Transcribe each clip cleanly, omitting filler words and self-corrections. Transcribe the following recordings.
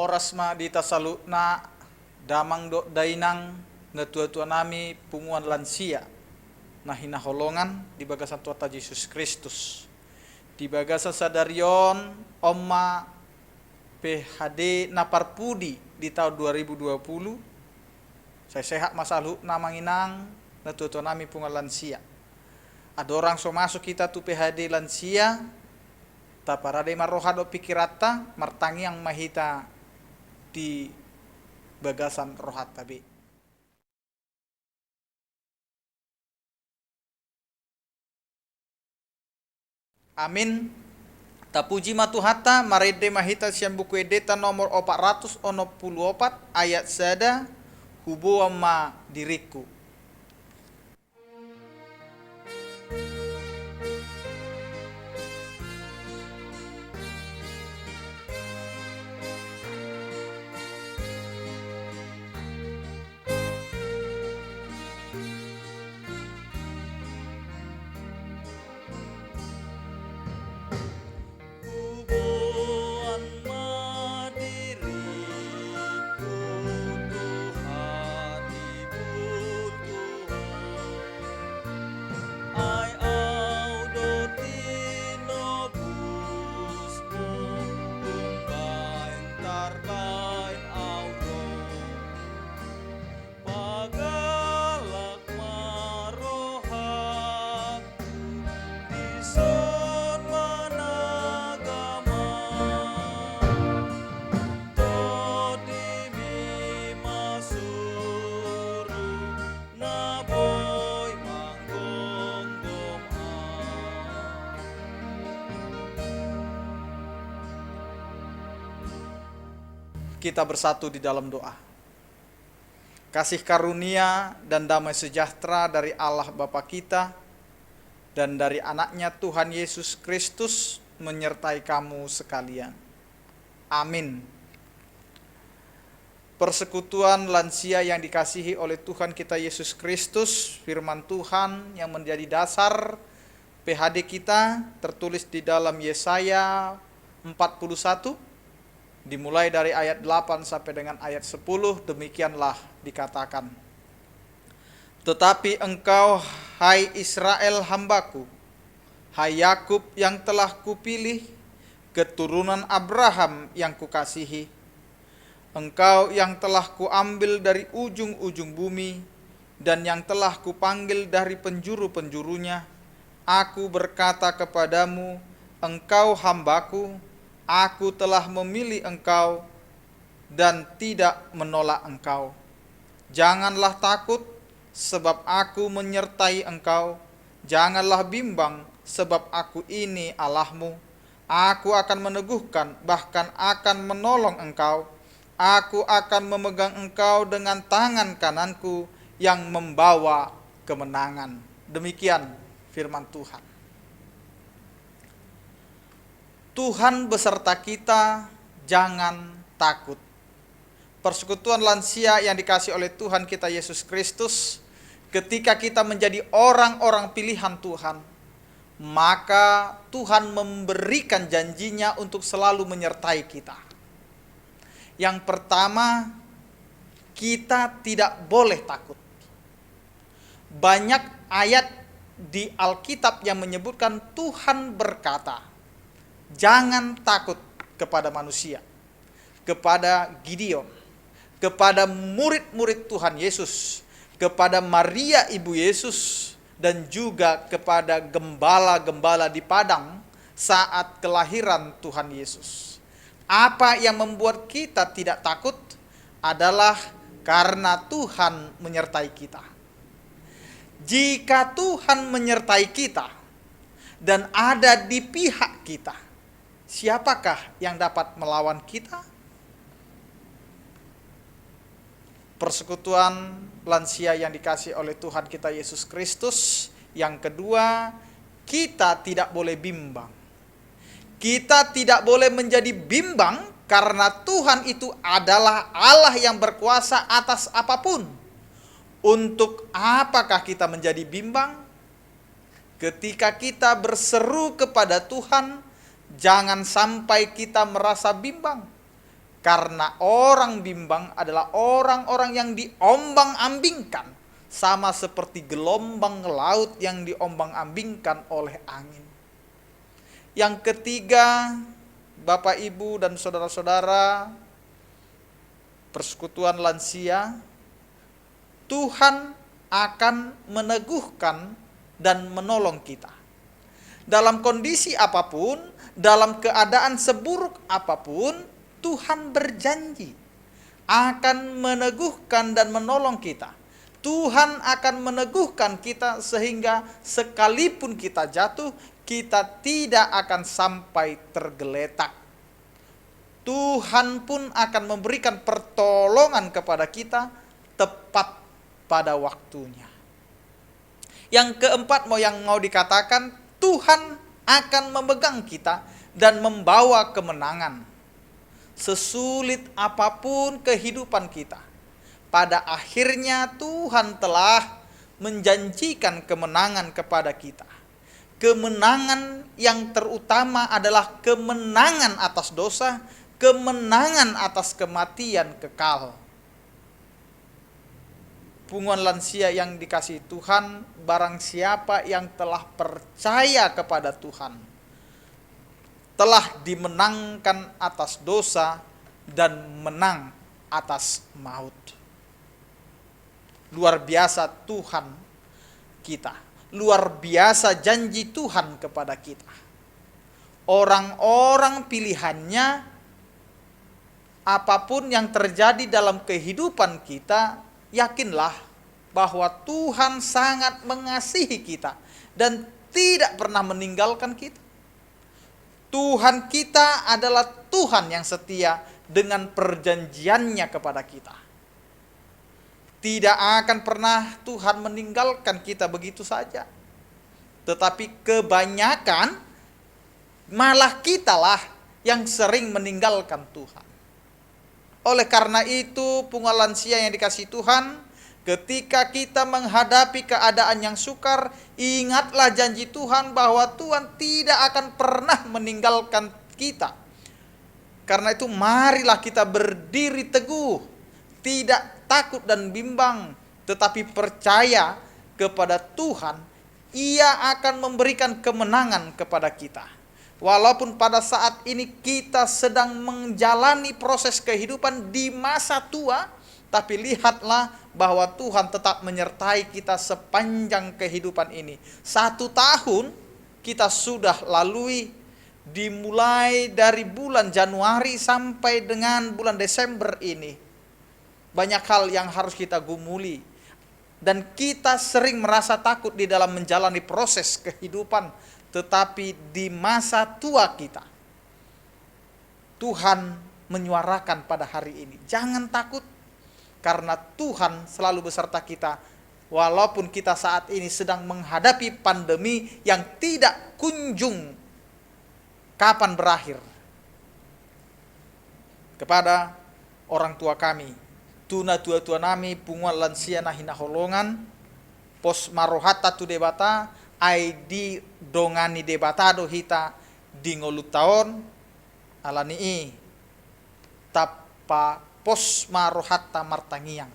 Oras ma dita salutna damang do dainang na tua-tua nami punguan lansia na hinaholongan di bagasan Tuhan Yesus Kristus. Di bagasan sadarion omma PHD na parpudi di tahun 2020. Saya sehat masalu namanginang na tua-tua nami punguan lansia. Ada orang so masuk kita tu PHD lansia taparade marohado pikirata martangi yang mahita di bagasan rohat tabi. Amin. Tapuji matuhata marede mahita siam buku edeta nomor 464 ayat sada hubo ma diriku. Kita bersatu di dalam doa. Kasih karunia dan damai sejahtera dari Allah Bapa kita dan dari anaknya Tuhan Yesus Kristus menyertai kamu sekalian. Amin. Persekutuan lansia yang dikasihi oleh Tuhan kita Yesus Kristus, firman Tuhan yang menjadi dasar PHD kita tertulis di dalam Yesaya 41 dimulai dari ayat 8 sampai dengan ayat 10, demikianlah dikatakan. Tetapi engkau, hai Israel hambaku, hai Yakub yang telah kupilih, keturunan Abraham yang kukasihi, engkau yang telah kuambil dari ujung-ujung bumi, dan yang telah kupanggil dari penjuru-penjurunya, aku berkata kepadamu, engkau hambaku, aku telah memilih engkau dan tidak menolak engkau. Janganlah takut, sebab aku menyertai engkau. Janganlah bimbang, sebab aku ini Allahmu. Aku akan meneguhkan, bahkan akan menolong engkau. Aku akan memegang engkau dengan tangan kananku yang membawa kemenangan. Demikian firman Tuhan. Tuhan beserta kita, jangan takut. Persekutuan lansia yang dikasih oleh Tuhan kita Yesus Kristus, ketika kita menjadi orang-orang pilihan Tuhan, maka Tuhan memberikan janjinya untuk selalu menyertai kita. Yang pertama, kita tidak boleh takut. Banyak ayat di Alkitab yang menyebutkan Tuhan berkata, jangan takut kepada manusia, kepada Gideon, kepada murid-murid Tuhan Yesus, kepada Maria ibu Yesus, dan juga kepada gembala-gembala di padang saat kelahiran Tuhan Yesus. Apa yang membuat kita tidak takut adalah karena Tuhan menyertai kita. Jika Tuhan menyertai kita dan ada di pihak kita, siapakah yang dapat melawan kita? Persekutuan lansia yang dikasih oleh Tuhan kita Yesus Kristus. Yang kedua, kita tidak boleh bimbang. Kita tidak boleh menjadi bimbang karena Tuhan itu adalah Allah yang berkuasa atas apapun. Untuk apakah kita menjadi bimbang? Ketika kita berseru kepada Tuhan, jangan sampai kita merasa bimbang. Karena orang bimbang adalah orang-orang yang diombang-ambingkan, sama seperti gelombang laut yang diombang-ambingkan oleh angin. Yang ketiga, Bapak, Ibu, dan saudara-saudara, persekutuan lansia, Tuhan akan meneguhkan dan menolong kita. Dalam kondisi apapun, dalam keadaan seburuk apapun, Tuhan berjanji akan meneguhkan dan menolong kita. Tuhan akan meneguhkan kita sehingga sekalipun kita jatuh, kita tidak akan sampai tergeletak. Tuhan pun akan memberikan pertolongan kepada kita tepat pada waktunya. Yang keempat yang mau dikatakan, Tuhan akan memegang kita dan membawa kemenangan. Sesulit apapun kehidupan kita, pada akhirnya Tuhan telah menjanjikan kemenangan kepada kita. Kemenangan yang terutama adalah kemenangan atas dosa, kemenangan atas kematian kekal. Punguan lansia yang dikasihi Tuhan, barang siapa yang telah percaya kepada Tuhan, telah dimenangkan atas dosa dan menang atas maut. Luar biasa Tuhan kita. Luar biasa janji Tuhan kepada kita. Orang-orang pilihannya, apapun yang terjadi dalam kehidupan kita, yakinlah bahwa Tuhan sangat mengasihi kita dan tidak pernah meninggalkan kita. Tuhan kita adalah Tuhan yang setia dengan perjanjiannya kepada kita. Tidak akan pernah Tuhan meninggalkan kita begitu saja. Tetapi kebanyakan malah kitalah yang sering meninggalkan Tuhan. Oleh karena itu, punguan lansia yang dikasihi Tuhan, ketika kita menghadapi keadaan yang sukar, ingatlah janji Tuhan bahwa Tuhan tidak akan pernah meninggalkan kita. Karena itu marilah kita berdiri teguh, tidak takut dan bimbang, tetapi percaya kepada Tuhan. Ia akan memberikan kemenangan kepada kita. Walaupun pada saat ini kita sedang menjalani proses kehidupan di masa tua, tapi lihatlah bahwa Tuhan tetap menyertai kita sepanjang kehidupan ini. 1 tahun kita sudah lalui, dimulai dari bulan Januari sampai dengan bulan Desember ini. Banyak hal yang harus kita gumuli. Dan kita sering merasa takut di dalam menjalani proses kehidupan. Tetapi di masa tua kita, Tuhan menyuarakan pada hari ini, jangan takut, karena Tuhan selalu beserta kita. Walaupun kita saat ini sedang menghadapi pandemi yang tidak kunjung kapan berakhir. Kepada orang tua kami, tuna tua-tua nami punguan lansia nahina holongan, pos marohata tu debata, ID dongani debatado hita di ngolu tahun alani tapa pos marohata martangiang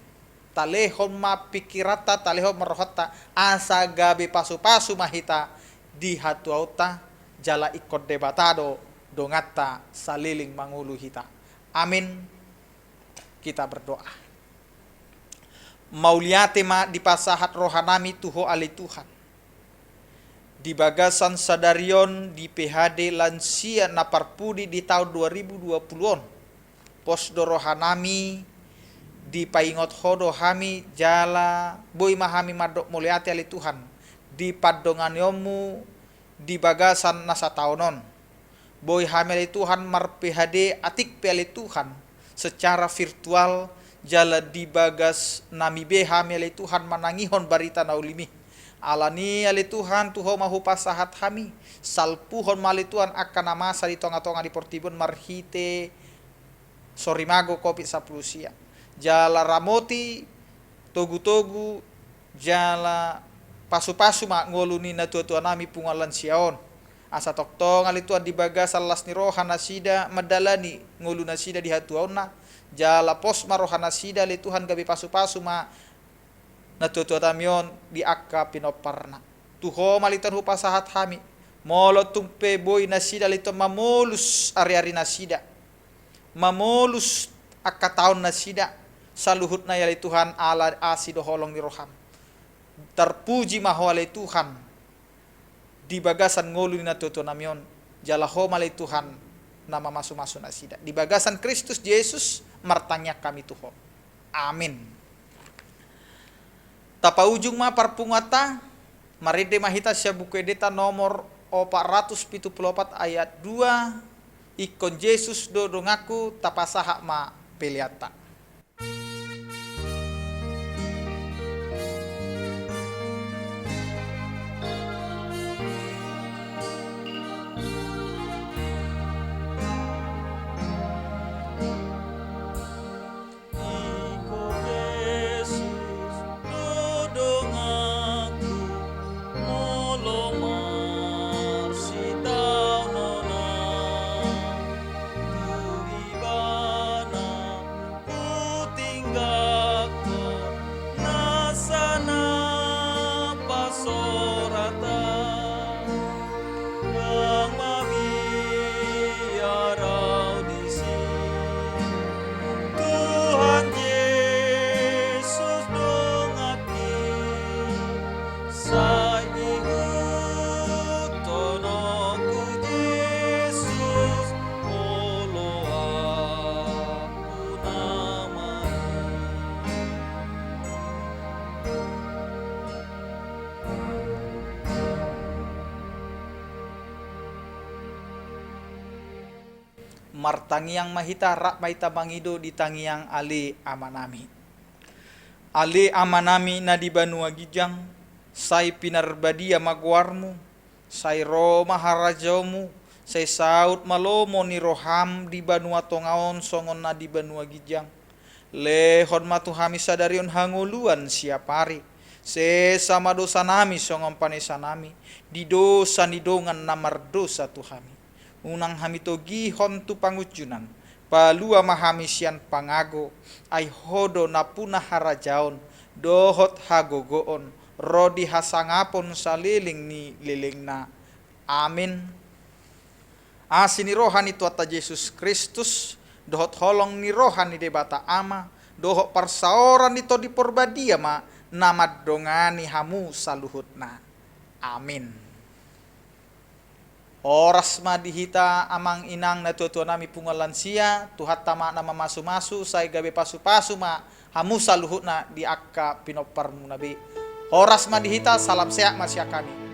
talehon ma pikirata talehon marohata asa gabe pasu-pasu mahita di hatuauta jala ikut debatado dongata saliling mangulu hita. Amin. Kita berdoa. Mauliate ma di pasahat rohanami tuho ali Tuhan. Di bagasan sadarion di PHD lansia naparpudi di tahun 2020-on. Pos dorohanami di paingot hodo hami jala boy mahami madok muliati ali Tuhan. Di padonganyomu di bagasan nasa tahunon. Boy hami ali Tuhan mar PHD atik pe ali Tuhan secara virtual jala di bagas nami beha ali Tuhan manangihon barita naulimi. Alani ali Tuhan tuho mahu pasahat hami salpuhon mali Tuhan akan nama di tonga-tonga di portibon marhite sorimago kopi saplusia jala ramoti togu-togu jala pasu-pasu mak ngoluni na tua-tua nami pungalan siaon asa toktong ali Tuhan dibaga salas ni rohana sida madalani nguluna sida di hatuauna jala pos marohana sida li Tuhan gabi pasu-pasu ma na tutua tamion di akka pinoparna tuho malitan hupa sahat hami molo tumpe boy na sida li Tuhan mamolus ari-ari na sida mamolus akka taon na sida saluhut na yali Tuhan ala asido holong ni roham terpuji mahwalay Tuhan di bagasan ngulu na tuto namion jala ho malay Tuhan nama masu-masu na sida di bagasan Kristus Yesus martanya kami tuho amin. Tapa ujung ma parpungata maride mahita siya buku edeta nomor 474 ayat 2 ikon Yesus dodongaku tapasaha ma peliata. Martangiang mahita rak maita bangido di tangiang ali amanami. Ali amanami na di banua gijang, say pinarbadia magwarmu, say Roma harajomu, say saut malomo ni roham di banua tongaon songon na di banua gijang. Lehon matuhami sadarion hanguluan siapari, se sama dosa nami songon panesa nami, di dosa nidongan namar dosa tuhami. Unang hamito gihon tu pangucunan palua mahamisian pangago ay hodo napuna harajaon dohot hagogoon rodi hasangapon saliling ni liling na amin. Asini rohani tuata Yesus Kristus dohot holong ni rohani debata ama dohot parsaoran dito di porbadia ma namad dongani hamu saluhutna amin. Oras madihita amang inang na tutua nami pungalan siya tuhat tama na mamasu-masu say gabi pasu-pasu ma hamu saluhut na di akka pinopar mu nabi. Oras madihita salam sehat masya kami.